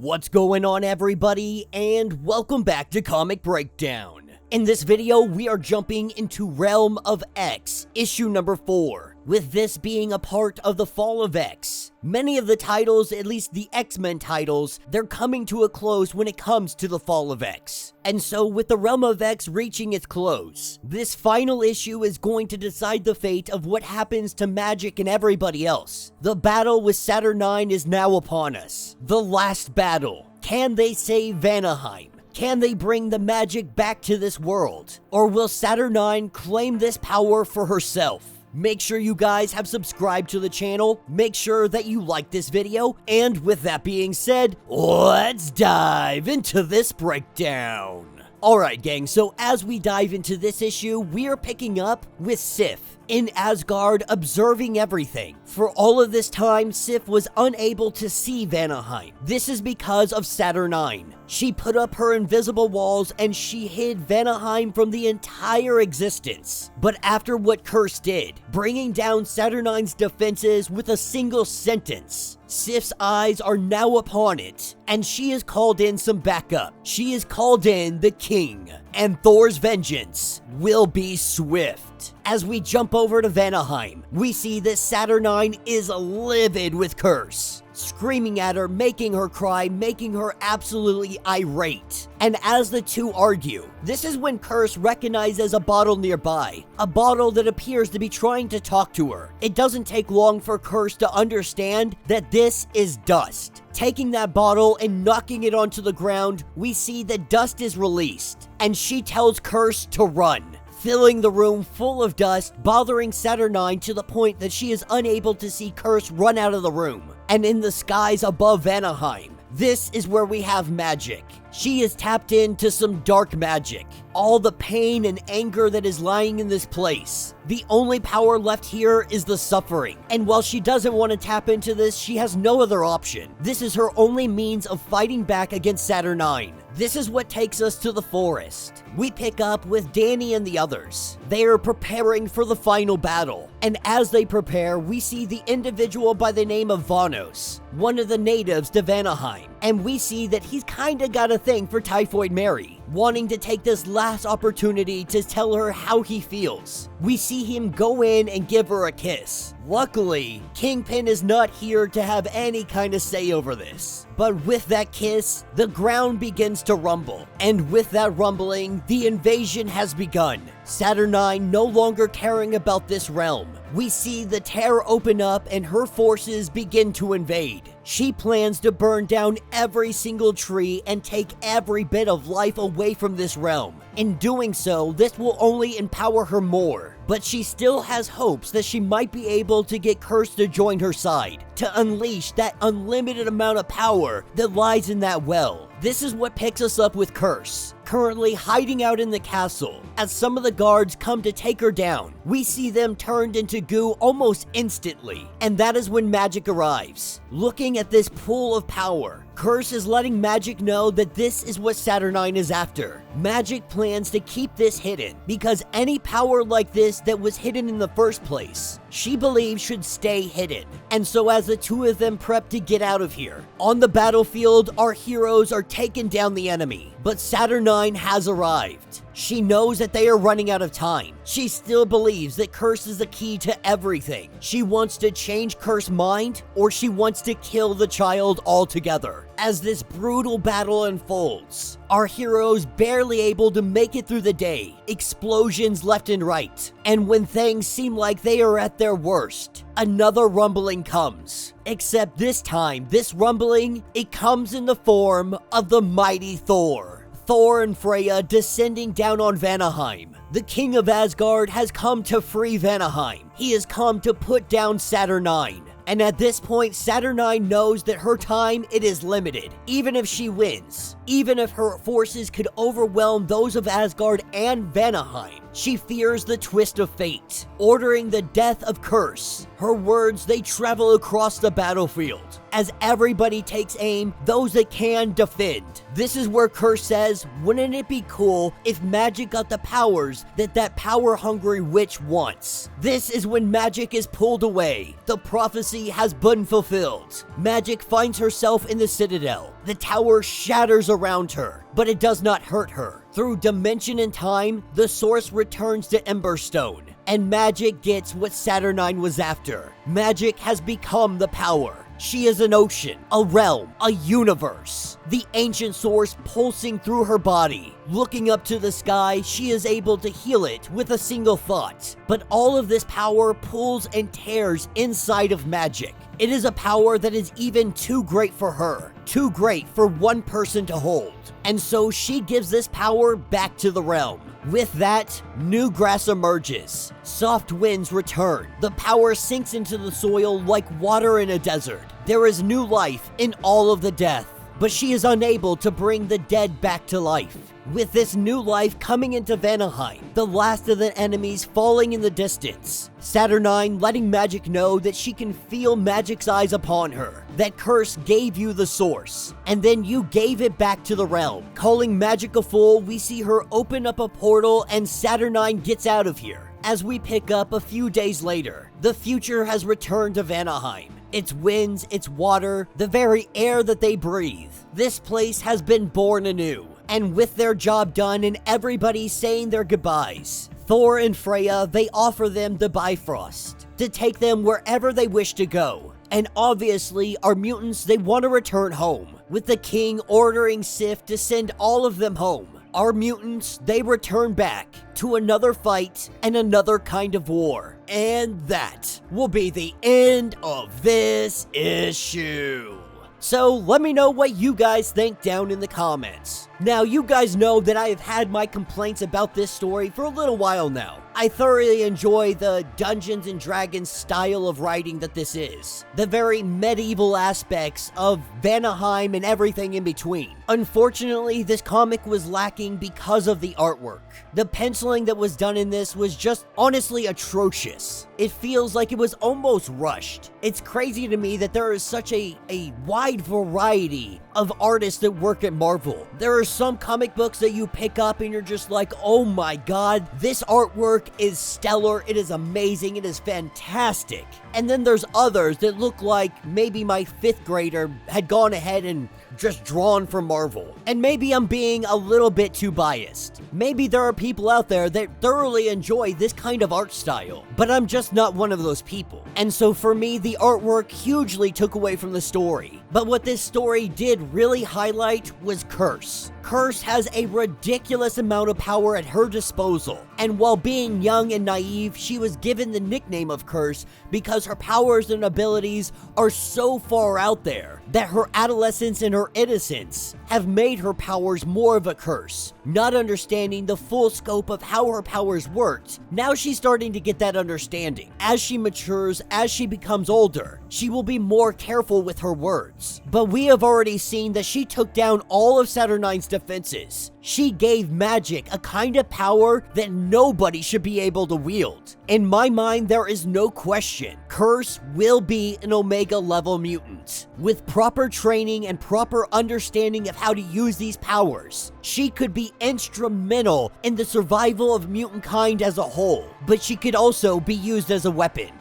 What's going on, everybody, and welcome back to Comic Breakdown. In this video, we are jumping into Realm of X, issue number 4, with this being a part of the Fall of X. Many of the titles, at least the X-Men titles, they're coming to a close when it comes to the Fall of X. And so, with the Realm of X reaching its close, this final issue is going to decide the fate of what happens to Magik and everybody else. The battle with Saturnyne is now upon us. The last battle. Can they save Vanaheim? Can they bring the Magik back to this world? Or will Saturnyne claim this power for herself? Make sure you guys have subscribed to the channel, make sure that you like this video, and with that being said, let's dive into this breakdown. Alright gang, so as we dive into this issue, we are picking up with Sif in Asgard observing everything. For all of this time, Sif was unable to see Vanaheim. This is because of Saturnyne. She put up her invisible walls and she hid Vanaheim from the entire existence. But after what Curse did, bringing down Saturnyne's defenses with a single sentence, Sif's eyes are now upon it, and she has called in some backup. She has called in the King, and Thor's vengeance will be swift. As we jump over to Vanaheim, we see that Saturnyne is livid with Curse, screaming at her, making her cry, making her absolutely irate. And as the two argue, this is when Curse recognizes a bottle nearby, a bottle that appears to be trying to talk to her. It doesn't take long for Curse to understand that this is dust. Taking that bottle and knocking it onto the ground, we see that dust is released, and she tells Curse to run, filling the room full of dust, bothering Saturnyne to the point that she is unable to see Curse run out of the room. And in the skies above Vanaheim, this is where we have Magik. She is tapped into some dark magic. All the pain and anger that is lying in this place. The only power left here is the suffering. And while she doesn't want to tap into this, she has no other option. This is her only means of fighting back against Saturnyne. This is what takes us to the forest. We pick up with Danny and the others. They are preparing for the final battle. And as they prepare, we see the individual by the name of Vanos, one of the natives to Vanaheim. And we see that he's kinda got a thing for Typhoid Mary, wanting to take this last opportunity to tell her how he feels. We see him go in and give her a kiss. Luckily, Kingpin is not here to have any kind of say over this. But with that kiss, the ground begins to rumble. And with that rumbling, the invasion has begun. Saturnyne no longer caring about this realm. We see the tear open up and her forces begin to invade. She plans to burn down every single tree and take every bit of life away from this realm. In doing so, this will only empower her more. But she still has hopes that she might be able to get Curse to join her side, to unleash that unlimited amount of power that lies in that well. This is what picks us up with Curse, currently hiding out in the castle. As some of the guards come to take her down, we see them turned into goo almost instantly, and that is when Magik arrives. Looking at this pool of power, Curse is letting Magik know that this is what Saturnyne is after. Magik plans to keep this hidden, because any power like this that was hidden in the first place, she believes should stay hidden. And so as the two of them prep to get out of here, on the battlefield, our heroes are taking down the enemy, but Saturnyne has arrived. She knows that they are running out of time. She still believes that Curse is the key to everything. She wants to change Curse's mind, or she wants to kill the child altogether. As this brutal battle unfolds, our heroes barely able to make it through the day, explosions left and right, and when things seem like they are at their worst, another rumbling comes. Except this time, this rumbling, it comes in the form of the mighty Thor. Thor and Freya descending down on Vanaheim. The King of Asgard has come to free Vanaheim. He has come to put down Saturnyne. And at this point, Saturnyne knows that her time, it is limited. Even if she wins, even if her forces could overwhelm those of Asgard and Vanaheim, she fears the twist of fate, ordering the death of Curse. Her words, they travel across the battlefield. As everybody takes aim, those that can defend. This is where Curse says, wouldn't it be cool if Magik got the powers that power-hungry witch wants? This is when Magik is pulled away. The prophecy has been fulfilled. Magik finds herself in the Citadel. The tower shatters around her, but it does not hurt her. Through dimension and time, the source returns to Emberstone, and Magik gets what Saturnyne was after. Magik has become the power. She is an ocean, a realm, a universe. The ancient source pulsing through her body. Looking up to the sky, she is able to heal it with a single thought. But all of this power pulls and tears inside of Magik. It is a power that is even too great for her, too great for one person to hold. And so she gives this power back to the realm. With that, new grass emerges. Soft winds return. The power sinks into the soil like water in a desert. There is new life in all of the death, but she is unable to bring the dead back to life. With this new life coming into Vanaheim, the last of the enemies falling in the distance, Saturnyne letting Magik know that she can feel Magik's eyes upon her, that Curse gave you the source, and then you gave it back to the realm. Calling Magik a fool, we see her open up a portal and Saturnyne gets out of here. As we pick up a few days later, the future has returned to Vanaheim. Its winds, its water, the very air that they breathe. This place has been born anew. And with their job done and everybody saying their goodbyes, Thor and Freya, they offer them the Bifrost to take them wherever they wish to go. And obviously, our mutants, they want to return home, with the king ordering Sif to send all of them home. Our mutants, they return back to another fight and another kind of war. And that will be the end of this issue. So let me know what you guys think down in the comments. Now, you guys know that I have had my complaints about this story for a little while now. I thoroughly enjoy the Dungeons & Dragons style of writing that this is. The very medieval aspects of Vanaheim and everything in between. Unfortunately, this comic was lacking because of the artwork. The penciling that was done in this was just honestly atrocious. It feels like it was almost rushed. It's crazy to me that there is such a wide variety of artists that work at Marvel. There are some comic books that you pick up and you're just like, oh my god, this artwork is stellar, it is amazing, it is fantastic. And then there's others that look like maybe my 5th grader had gone ahead and just drawn from Marvel. And maybe I'm being a little bit too biased. Maybe there are people out there that thoroughly enjoy this kind of art style, but I'm just not one of those people. And so for me, the artwork hugely took away from the story. But what this story did really highlight was Curse. Curse has a ridiculous amount of power at her disposal, and while being young and naive, she was given the nickname of Curse because her powers and abilities are so far out there that her adolescence and her innocence have made her powers more of a curse. Not understanding the full scope of how her powers worked, now she's starting to get that understanding. As she matures, as she becomes older, she will be more careful with her words. But we have already seen that she took down all of Saturnyne's defenses. She gave Magik a kind of power that nobody should be able to wield. In my mind, there is no question, Curse will be an Omega level mutant. With proper training and proper understanding of how to use these powers, she could be instrumental in the survival of mutant kind as a whole. But she could also be used as a weapon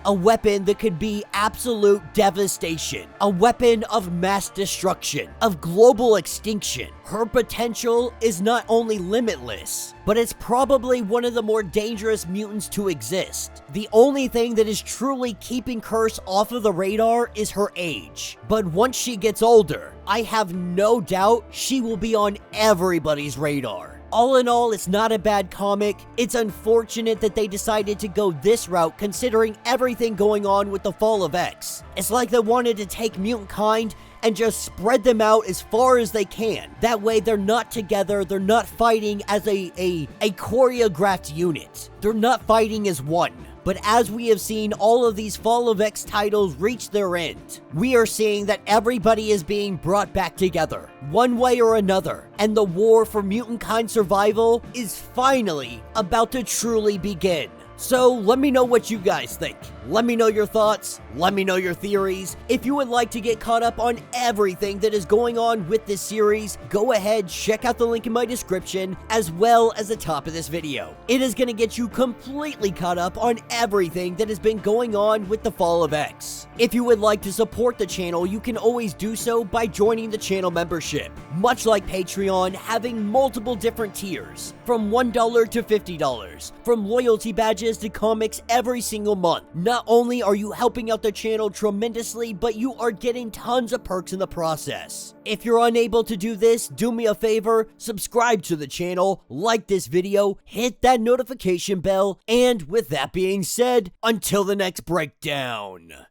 that could be absolute devastation, a weapon of mass destruction, of global extinction. Her potential is not only limitless, but it's probably one of the more dangerous mutants to exist. The only thing that is truly keeping Curse off of the radar is her age. But once she gets older, I have no doubt she will be on everybody's radar. All in all, it's not a bad comic. It's unfortunate that they decided to go this route considering everything going on with the fall of X. It's like they wanted to take mutant kind and just spread them out as far as they can. That way they're not together, they're not fighting as a choreographed unit. They're not fighting as one. But as we have seen all of these Fall of X titles reach their end, we are seeing that everybody is being brought back together, one way or another, and the war for mutant kind survival is finally about to truly begin. So let me know what you guys think. Let me know your thoughts, let me know your theories. If you would like to get caught up on everything that is going on with this series, go ahead, check out the link in my description, as well as the top of this video. It is going to get you completely caught up on everything that has been going on with the Fall of X. If you would like to support the channel, you can always do so by joining the channel membership. Much like Patreon, having multiple different tiers, from $1 to $50, from loyalty badges to comics every single month. Not only are you helping out the channel tremendously, but you are getting tons of perks in the process. If you're unable to do this, do me a favor, subscribe to the channel, like this video, hit that notification bell, and with that being said, until the next breakdown.